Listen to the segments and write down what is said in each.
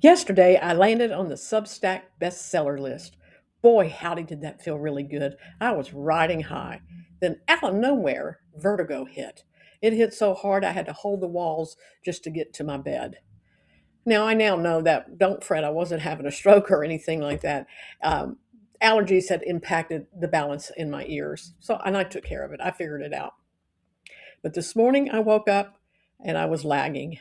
Yesterday, I landed on the Substack bestseller list. Boy, howdy, did that feel really good. I was riding high. Then, out of nowhere, vertigo hit. It hit so hard I had to hold the walls just to get to my bed. Now, I now know that, don't fret, I wasn't having a stroke or anything like that. Um, Allergies had impacted the balance in my ears. And I took care of it. I figured it out. But this morning, I woke up and I was lagging,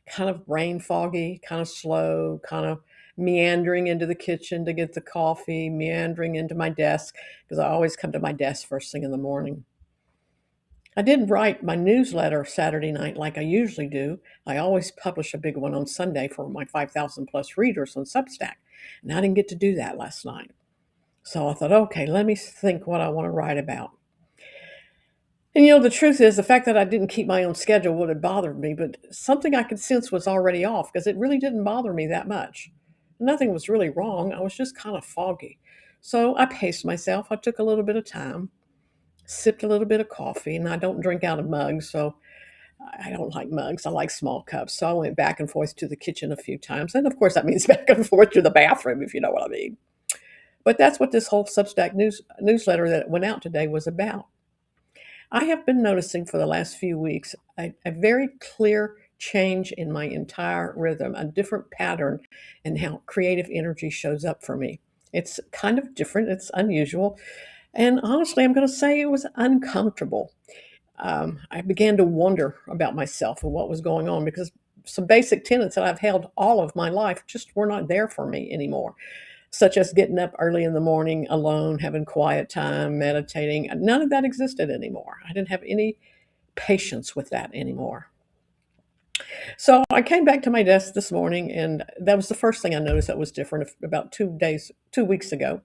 kind of brain foggy, kind of slow, kind of meandering into the kitchen to get the coffee, meandering into my desk, because I always come to my desk first thing in the morning. I didn't write my newsletter Saturday night like I usually do. I always publish a big one on Sunday for my 5,000 plus readers on Substack. And I didn't get to do that last night. So I thought, okay, let me think what I want to write about. And the truth is, the fact that I didn't keep my own schedule would have bothered me, but something I could sense was already off because it really didn't bother me that much. Nothing was really wrong. I was just kind of foggy. So I paced myself. I took a little bit of time, sipped a little bit of coffee, and I don't drink out of mugs, so I don't like mugs. I like small cups. So I went back and forth to the kitchen a few times. And of course, that means back and forth to the bathroom, if you know what I mean. But that's what this whole Substack newsletter that went out today was about. I have been noticing for the last few weeks a very clear change in my entire rhythm, a different pattern in how creative energy shows up for me. It's kind of different, it's unusual. And honestly, I'm going to say it was uncomfortable. I began to wonder about myself and what was going on because some basic tenets that I've held all of my life just were not there for me anymore, such as getting up early in the morning alone, having quiet time, meditating. None of that existed anymore. I didn't have any patience with that anymore. So I came back to my desk this morning, and that was the first thing I noticed that was different about 2 weeks ago.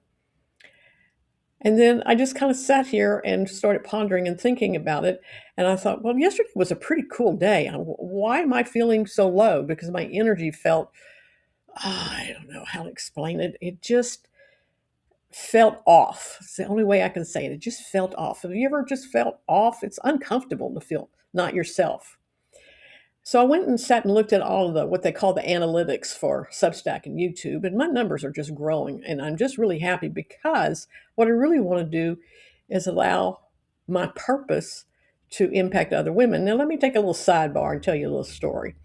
And then I just kind of sat here and started pondering and thinking about it. And I thought, well, yesterday was a pretty cool day. Why am I feeling so low? Because my energy felt, I don't know how to explain it. It just felt off. It's the only way I can say it. It just felt off. Have you ever just felt off? It's uncomfortable to feel not yourself. So I went and sat and looked at all of the what they call the analytics for Substack and YouTube, and my numbers are just growing. And I'm just really happy because what I really want to do is allow my purpose to impact other women. Now, let me take a little sidebar and tell you a little story.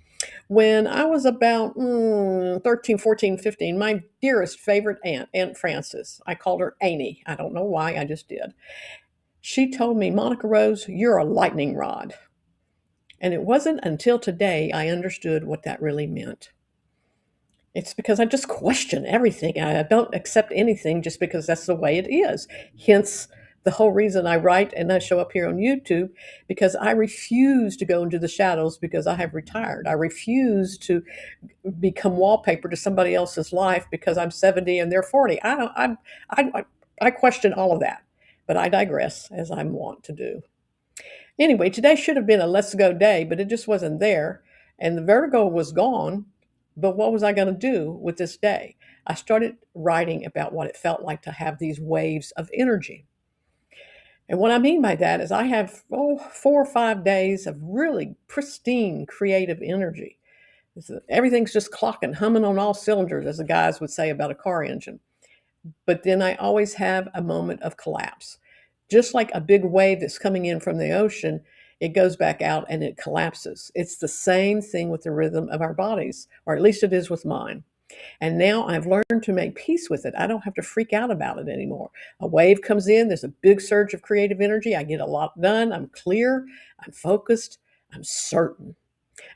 When I was about 13, 14, 15, my dearest favorite aunt, Aunt Frances, I called her Amy. I don't know why, I just did. She told me, Monica Rose, you're a lightning rod. And it wasn't until today I understood what that really meant. It's because I just question everything. I don't accept anything just because that's the way it is. Hence, the whole reason I write and I show up here on YouTube, because I refuse to go into the shadows because I have retired. I refuse to become wallpaper to somebody else's life because I'm 70 and they're 40. I question all of that, but I digress as I'm wont to do. Anyway, today should have been a let's go day, but it just wasn't there. And the vertigo was gone. But what was I going to do with this day? I started writing about what it felt like to have these waves of energy. And what I mean by that is I have 4 or 5 days of really pristine creative energy. Everything's just clocking, humming on all cylinders, as the guys would say about a car engine. But then I always have a moment of collapse. Just like a big wave that's coming in from the ocean, it goes back out and it collapses. It's the same thing with the rhythm of our bodies, or at least it is with mine. And now I've learned to make peace with it. I don't have to freak out about it anymore. A wave comes in, there's a big surge of creative energy. I get a lot done. I'm clear, I'm focused, I'm certain,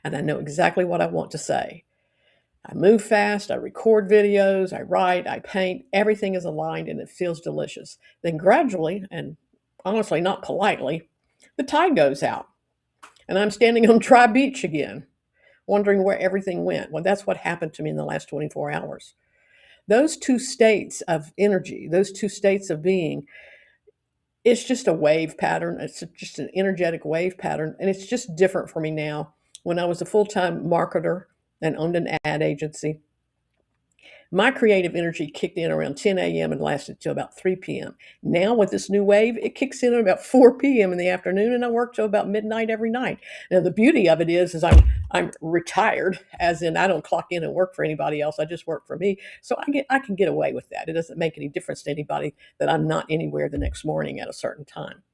and I know exactly what I want to say. I move fast, I record videos, I write, I paint, everything is aligned and it feels delicious. Then gradually, and honestly, not politely, the tide goes out and I'm standing on dry beach again, wondering where everything went. Well, that's what happened to me in the last 24 hours. Those two states of energy, those two states of being, it's just a wave pattern. It's just an energetic wave pattern. And it's just different for me now. When I was a full time marketer and owned an ad agency, My creative energy kicked in around 10 a.m. and lasted till about 3 p.m. Now, with this new wave, it kicks in at about 4 p.m. in the afternoon, and I work till about midnight every night. Now, the beauty of it is I'm retired, as in I don't clock in and work for anybody else. I just work for me, so I can get away with that. It doesn't make any difference to anybody that I'm not anywhere the next morning at a certain time.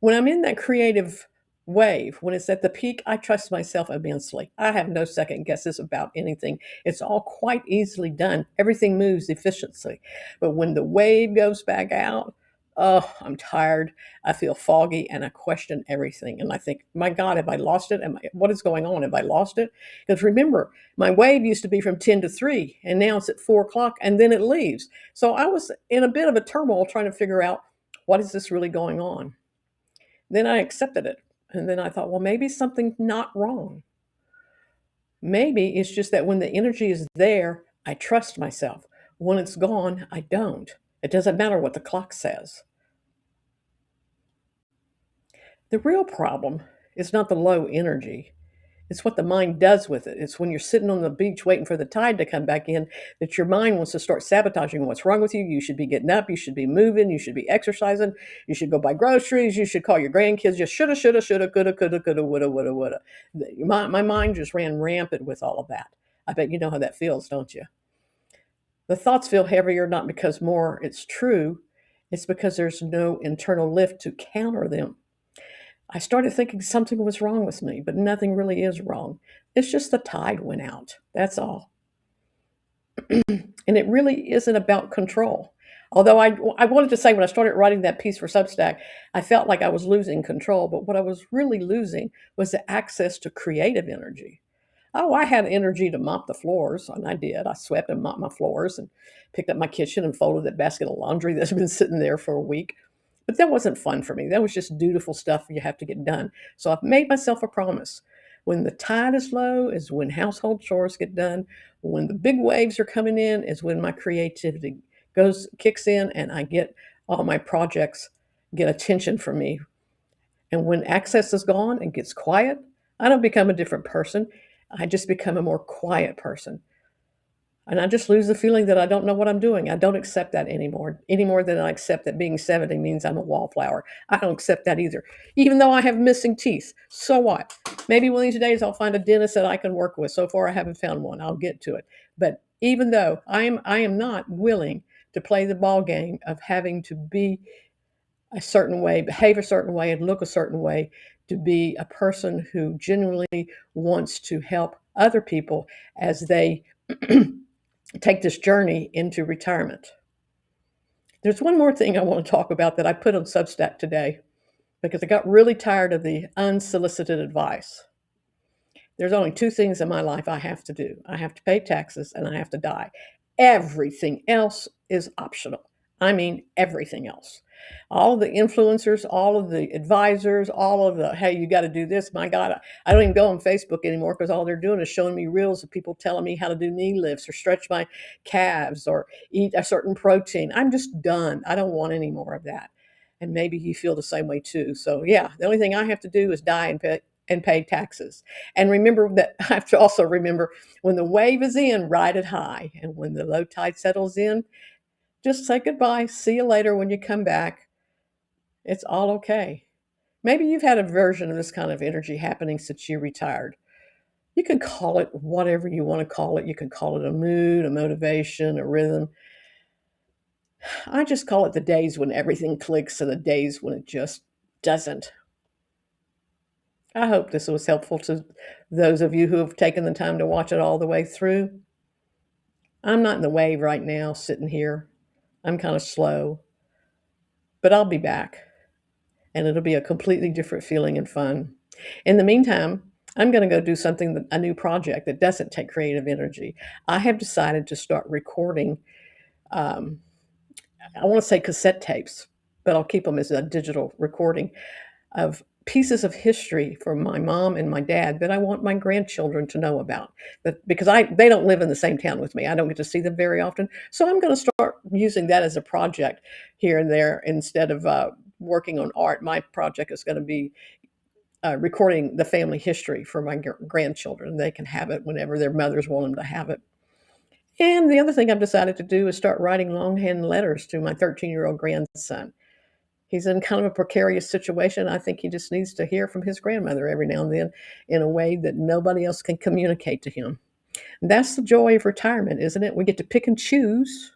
When I'm in that creative wave, when it's at the peak, I trust myself immensely. I have no second guesses about anything. It's all quite easily done. Everything moves efficiently. But when the wave goes back out, oh, I'm tired. I feel foggy and I question everything. And I think, my God, have I lost it? What is going on? Have I lost it? Because remember, my wave used to be from 10 to 3, and now it's at 4 o'clock, and then it leaves. So I was in a bit of a turmoil trying to figure out what is this really going on. Then I accepted it. And then I thought, well, maybe something's not wrong. Maybe it's just that when the energy is there, I trust myself. When it's gone, I don't. It doesn't matter what the clock says. The real problem is not the low energy. It's what the mind does with it. It's when you're sitting on the beach waiting for the tide to come back in that your mind wants to start sabotaging what's wrong with you. You should be getting up. You should be moving. You should be exercising. You should go buy groceries. You should call your grandkids. Just shoulda, coulda, woulda. My mind just ran rampant with all of that. I bet you know how that feels, don't you? The thoughts feel heavier not because more it's true, it's because there's no internal lift to counter them. I started thinking something was wrong with me, but nothing really is wrong. It's just the tide went out. That's all. And it really isn't about control. Although I wanted to say when I started writing that piece for Substack, I felt like I was losing control. But what I was really losing was the access to creative energy. Oh, I had energy to mop the floors, and I did. I swept and mopped my floors and picked up my kitchen and folded that basket of laundry that's been sitting there for a week. But that wasn't fun for me. That was just dutiful stuff you have to get done. So I've made myself a promise. When the tide is low is when household chores get done. When the big waves are coming in is when my creativity kicks in and I get all my projects get attention from me. And when access is gone and gets quiet, I don't become a different person. I just become a more quiet person. And I just lose the feeling that I don't know what I'm doing. I don't accept that anymore, any more than I accept that being 70 means I'm a wallflower. I don't accept that either. Even though I have missing teeth, so what? Maybe one of these days I'll find a dentist that I can work with. So far, I haven't found one. I'll get to it. But even though I am not willing to play the ball game of having to be a certain way, behave a certain way, and look a certain way to be a person who genuinely wants to help other people as they take this journey into retirement. There's one more thing I want to talk about that I put on Substack today because I got really tired of the unsolicited advice. There's only two things in my life I have to do. I have to pay taxes and I have to die. Everything else is optional. I mean, everything else. All of the influencers, all of the advisors, all of the, hey, you got to do this. My God, I don't even go on Facebook anymore because all they're doing is showing me reels of people telling me how to do knee lifts or stretch my calves or eat a certain protein. I'm just done. I don't want any more of that. And maybe you feel the same way too. So, yeah, the only thing I have to do is die and pay taxes. And remember that I have to also remember when the wave is in, ride it high. And when the low tide settles in, just say goodbye. See you later when you come back. It's all okay. Maybe you've had a version of this kind of energy happening since you retired. You can call it whatever you want to call it. You can call it a mood, a motivation, a rhythm. I just call it the days when everything clicks and the days when it just doesn't. I hope this was helpful to those of you who have taken the time to watch it all the way through. I'm not in the wave right now, sitting here. I'm kind of slow, but I'll be back and it'll be a completely different feeling and fun. In the meantime, I'm going to go do something, a new project that doesn't take creative energy. I have decided to start recording, um, I want to say cassette tapes, but I'll keep them as a digital recording of pieces of history from my mom and my dad that I want my grandchildren to know about. But because they don't live in the same town with me, I don't get to see them very often. So I'm going to start using that as a project here and there instead of working on art. My project is going to be recording the family history for my grandchildren. They can have it whenever their mothers want them to have it. And the other thing I've decided to do is start writing longhand letters to my 13-year-old grandson. He's in kind of a precarious situation. I think he just needs to hear from his grandmother every now and then in a way that nobody else can communicate to him. And that's the joy of retirement, isn't it? We get to pick and choose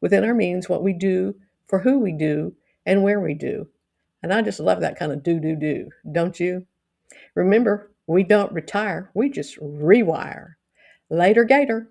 within our means what we do, for who we do, and where we do. And I just love that kind of do, don't you? Remember, we don't retire, we just rewire. Later, Gator.